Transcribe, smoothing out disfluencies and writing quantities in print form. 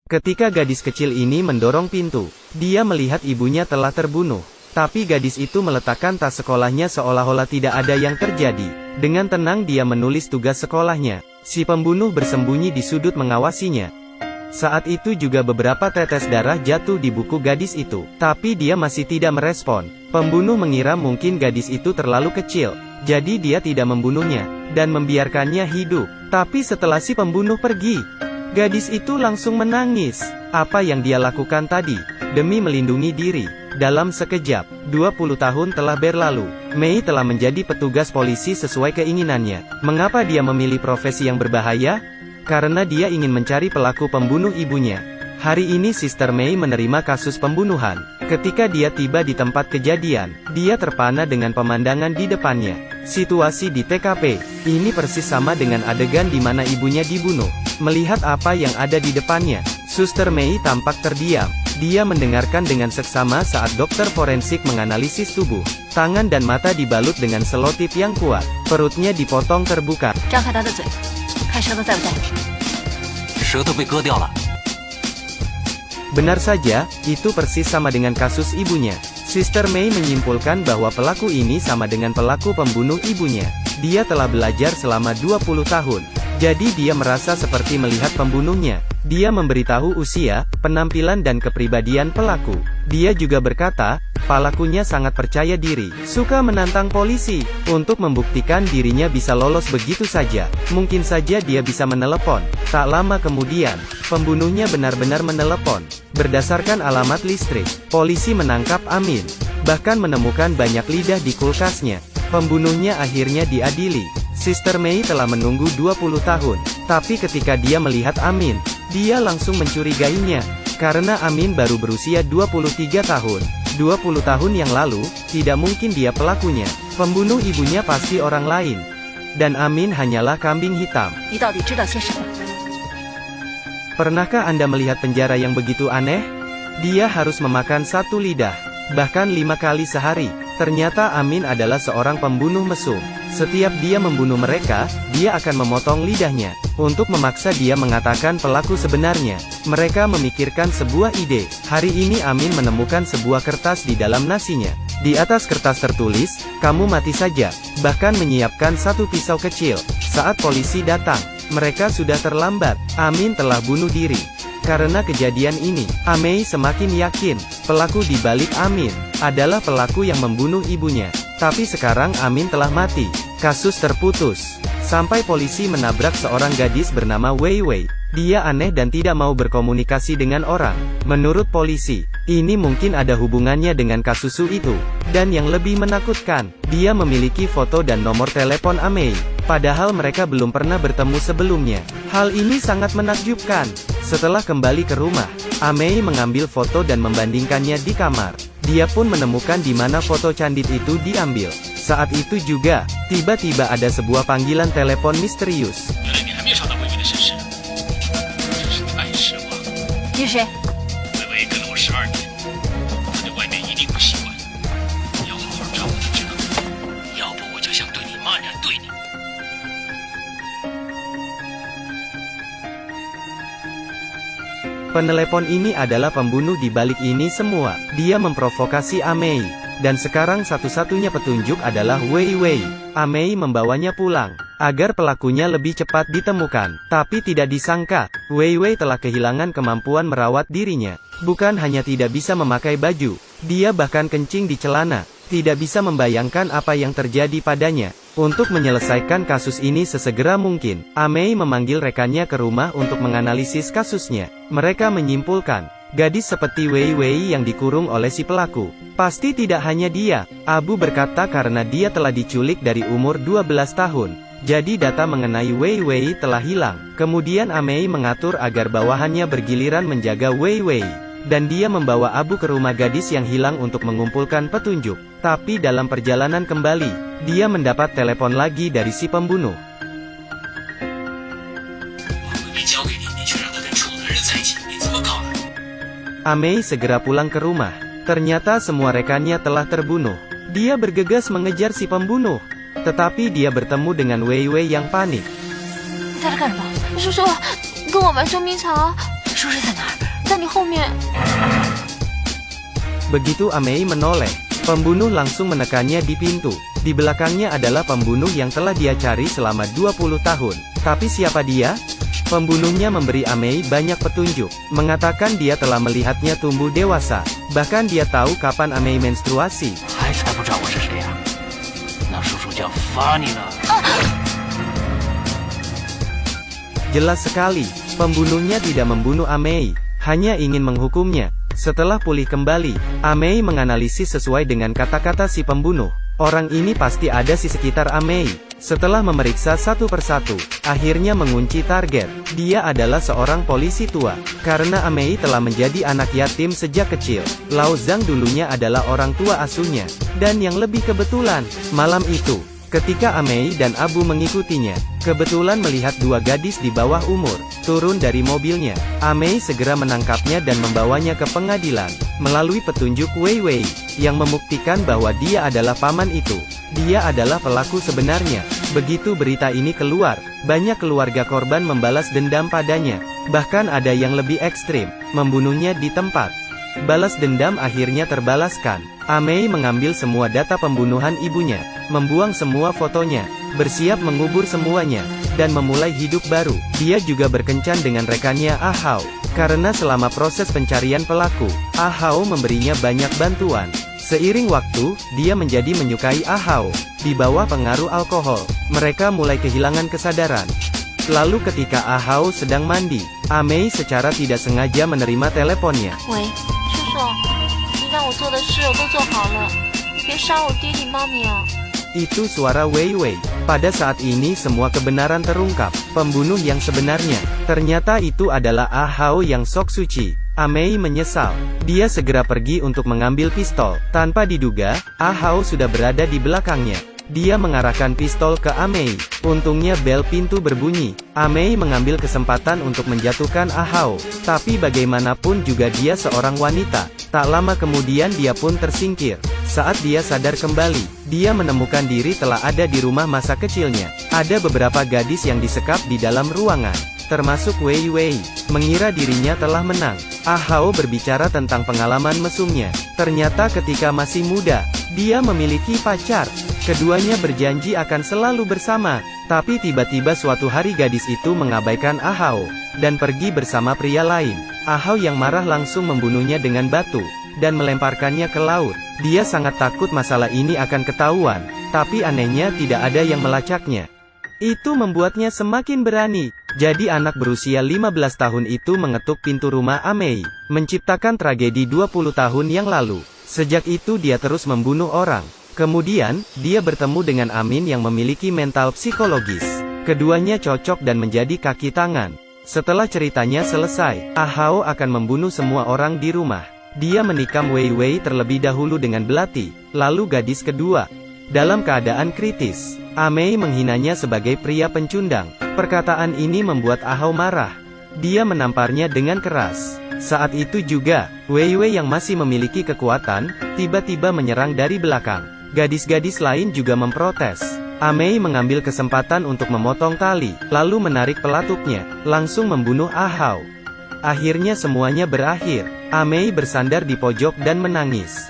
Ketika gadis kecil ini mendorong pintu, dia melihat ibunya telah terbunuh. Tapi gadis itu meletakkan tas sekolahnya seolah-olah tidak ada yang terjadi. Dengan tenang dia menulis tugas sekolahnya. Si pembunuh bersembunyi di sudut mengawasinya. Saat itu juga beberapa tetes darah jatuh di buku gadis itu. Tapi dia masih tidak merespon. Pembunuh mengira mungkin gadis itu terlalu kecil. Jadi dia tidak membunuhnya, dan membiarkannya hidup. Tapi setelah si pembunuh pergi, gadis itu langsung menangis. Apa yang dia lakukan tadi? Demi melindungi diri. Dalam sekejap, 20 tahun telah berlalu. Mei telah menjadi petugas polisi sesuai keinginannya. Mengapa dia memilih profesi yang berbahaya? Karena dia ingin mencari pelaku pembunuh ibunya. Hari ini Sister Mei menerima kasus pembunuhan. Ketika dia tiba di tempat kejadian, dia terpana dengan pemandangan di depannya. Situasi di TKP ini persis sama dengan adegan di mana ibunya dibunuh. Melihat apa yang ada di depannya, Suster Mei tampak terdiam. Dia mendengarkan dengan seksama saat dokter forensik menganalisis tubuh. Tangan dan mata dibalut dengan selotip yang kuat. Perutnya dipotong terbuka. 张开他的嘴，看舌头在不在。舌头被割掉了。 Benar saja, itu persis sama dengan kasus ibunya. Sister Mei menyimpulkan bahwa pelaku ini sama dengan pelaku pembunuh ibunya. Dia telah belajar selama 20 tahun. Jadi dia merasa seperti melihat pembunuhnya. Dia memberitahu usia, penampilan dan kepribadian pelaku. Dia juga berkata, pelakunya sangat percaya diri, suka menantang polisi, untuk membuktikan dirinya bisa lolos begitu saja. Mungkin saja dia bisa menelepon. Tak lama kemudian, pembunuhnya benar-benar menelepon. Berdasarkan alamat listrik, polisi menangkap Amin. Bahkan menemukan banyak lidah di kulkasnya. Pembunuhnya akhirnya diadili. Sister Mei telah menunggu 20 tahun. Tapi ketika dia melihat Amin, dia langsung mencurigainya. Karena Amin baru berusia 23 tahun. 20 tahun yang lalu, tidak mungkin dia pelakunya. Pembunuh ibunya pasti orang lain. Dan Amin hanyalah kambing hitam. 你到底知道些什么？ Pernahkah Anda melihat penjara yang begitu aneh? Dia harus memakan satu lidah, bahkan 5 kali sehari. Ternyata Amin adalah seorang pembunuh mesum. Setiap dia membunuh mereka, dia akan memotong lidahnya. Untuk memaksa dia mengatakan pelaku sebenarnya, mereka memikirkan sebuah ide. Hari ini Amin menemukan sebuah kertas di dalam nasinya. Di atas kertas tertulis, kamu mati saja. Bahkan menyiapkan satu pisau kecil. Saat polisi datang, mereka sudah terlambat. Amin telah bunuh diri. Karena kejadian ini, Amei semakin yakin, pelaku di balik Amin, adalah pelaku yang membunuh ibunya. Tapi sekarang Amin telah mati. Kasus terputus. Sampai polisi menabrak seorang gadis bernama Wei Wei. Dia aneh dan tidak mau berkomunikasi dengan orang. Menurut polisi, ini mungkin ada hubungannya dengan kasus itu. Dan yang lebih menakutkan, dia memiliki foto dan nomor telepon Amei. Padahal mereka belum pernah bertemu sebelumnya. Hal ini sangat menakjubkan. Setelah kembali ke rumah, Amei mengambil foto dan membandingkannya di kamar. Dia pun menemukan di mana foto candid itu diambil. Saat itu juga, tiba-tiba ada sebuah panggilan telepon misterius. 你是谁？ 微微跟了我12年，他对外面一定不习惯。你要好好照顾你，知道吗？要不我就像对你妈那样对你。 Penelepon ini adalah pembunuh di balik ini semua. Dia memprovokasi Amei. Dan sekarang satu-satunya petunjuk adalah Wei Wei. Amei membawanya pulang, agar pelakunya lebih cepat ditemukan. Tapi tidak disangka, Wei Wei telah kehilangan kemampuan merawat dirinya. Bukan hanya tidak bisa memakai baju, dia bahkan kencing di celana. Tidak bisa membayangkan apa yang terjadi padanya. Untuk menyelesaikan kasus ini sesegera mungkin, Amei memanggil rekannya ke rumah untuk menganalisis kasusnya. Mereka menyimpulkan, gadis seperti Wei Wei yang dikurung oleh si pelaku, pasti tidak hanya dia. Abu berkata karena dia telah diculik dari umur 12 tahun. Jadi data mengenai Wei Wei telah hilang. Kemudian Amei mengatur agar bawahannya bergiliran menjaga Wei Wei. Dan dia membawa Abu ke rumah gadis yang hilang untuk mengumpulkan petunjuk. Tapi dalam perjalanan kembali, dia mendapat telepon lagi dari si pembunuh. Amei segera pulang ke rumah. Ternyata semua rekannya telah terbunuh. Dia bergegas mengejar si pembunuh. Tetapi dia bertemu dengan Wei Wei yang panik. 你在这干什么？叔叔，跟我玩捉迷藏。叔叔在哪儿？后面。 Begitu Amei menoleh, pembunuh langsung menekannya di pintu. Di belakangnya adalah pembunuh yang telah dia cari selama 20 tahun. Tapi siapa dia? Pembunuhnya memberi Amei banyak petunjuk, mengatakan dia telah melihatnya tumbuh dewasa. Bahkan dia tahu kapan Amei menstruasi. 还猜不知道我是谁呀？那叔叔叫罚你呢。 Jelas sekali, pembunuhnya tidak membunuh Amei, hanya ingin menghukumnya. Setelah pulih kembali, Amei menganalisis sesuai dengan kata-kata si pembunuh. Orang ini pasti ada di sekitar Amei. Setelah memeriksa satu persatu, akhirnya mengunci target. Dia adalah seorang polisi tua. Karena Amei telah menjadi anak yatim sejak kecil, Lao Zhang dulunya adalah orang tua asuhnya. Dan yang lebih kebetulan, malam itu, ketika Amei dan Abu mengikutinya, kebetulan melihat dua gadis di bawah umur turun dari mobilnya. Amei segera menangkapnya dan membawanya ke pengadilan. Melalui petunjuk Wei Wei, yang membuktikan bahwa dia adalah paman itu. Dia adalah pelaku sebenarnya. Begitu berita ini keluar, banyak keluarga korban membalas dendam padanya. Bahkan ada yang lebih ekstrim, membunuhnya di tempat. Balas dendam akhirnya terbalaskan. Amei mengambil semua data pembunuhan ibunya, membuang semua fotonya, bersiap mengubur semuanya, dan memulai hidup baru. Dia juga berkencan dengan rekannya Ah Hao, karena selama proses pencarian pelaku, Ah Hao memberinya banyak bantuan. Seiring waktu, dia menjadi menyukai Ah Hao. Di bawah pengaruh alkohol, mereka mulai kehilangan kesadaran. Lalu ketika Ah Hao sedang mandi, Amei secara tidak sengaja menerima teleponnya. 喂，叔叔，你让我做的事我都做好了，你别杀我爹地妈咪啊！ Itu suara Wei Wei. Pada saat ini semua kebenaran terungkap. Pembunuh yang sebenarnya, ternyata itu adalah Ah Hao yang sok suci. Amei menyesal. Dia segera pergi untuk mengambil pistol. Tanpa diduga, Ah Hao sudah berada di belakangnya. Dia mengarahkan pistol ke Amei. Untungnya bel pintu berbunyi. Amei mengambil kesempatan untuk menjatuhkan Ah Hao. Tapi bagaimanapun juga dia seorang wanita. Tak lama kemudian dia pun tersingkir. Saat dia sadar kembali, dia menemukan diri telah ada di rumah masa kecilnya. Ada beberapa gadis yang disekap di dalam ruangan, termasuk Wei Wei. Mengira dirinya telah menang. Ah Hao berbicara tentang pengalaman mesumnya. Ternyata ketika masih muda, dia memiliki pacar. Keduanya berjanji akan selalu bersama. Tapi tiba-tiba suatu hari gadis itu mengabaikan Ah Hao, dan pergi bersama pria lain. Ah Hao yang marah langsung membunuhnya dengan batu, dan melemparkannya ke laut. Dia sangat takut masalah ini akan ketahuan, tapi anehnya tidak ada yang melacaknya. Itu membuatnya semakin berani. Jadi anak berusia 15 tahun itu mengetuk pintu rumah Amei, menciptakan tragedi 20 tahun yang lalu. Sejak itu dia terus membunuh orang. Kemudian, dia bertemu dengan Amin yang memiliki mental psikologis. Keduanya cocok dan menjadi kaki tangan. Setelah ceritanya selesai, Ah Hao akan membunuh semua orang di rumah. Dia menikam Wei Wei terlebih dahulu dengan belati, lalu gadis kedua. Dalam keadaan kritis, Amei menghinanya sebagai pria pencundang. Perkataan ini membuat Ah Hao marah. Dia menamparnya dengan keras. Saat itu juga, Wei Wei yang masih memiliki kekuatan, tiba-tiba menyerang dari belakang. Gadis-gadis lain juga memprotes. Amei mengambil kesempatan untuk memotong tali, lalu menarik pelatuknya, langsung membunuh Ah Hao. Akhirnya semuanya berakhir. Amei bersandar di pojok dan menangis.